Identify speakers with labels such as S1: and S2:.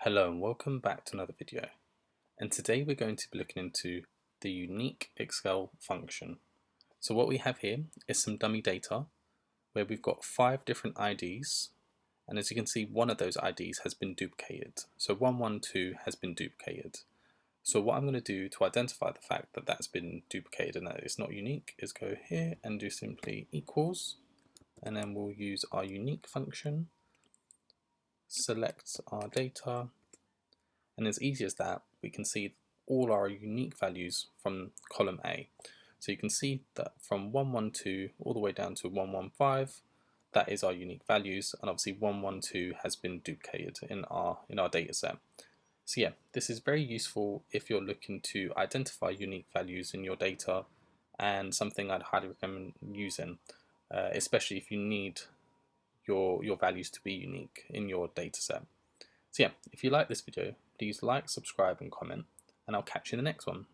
S1: Hello and welcome back to another video, and today we're going to be looking into the unique Excel function. So what we have here is some dummy data where we've got 5 different IDs, and as you can see one of those IDs has been duplicated. So 112 has been duplicated. So what I'm going to do to identify the fact that that's been duplicated and that it's not unique is go here and do simply equals, and then we'll use our unique function, select our data, and as easy as that, we can see all our unique values from column A. So you can see that from 112 all the way down to 115, that is our unique values, and obviously 112 has been duplicated in our data set. So yeah, this is very useful if you're looking to identify unique values in your data, and something I'd highly recommend using, especially if you need your values to be unique in your data set. So yeah, if you like this video, please like, subscribe and comment, and I'll catch you in the next one.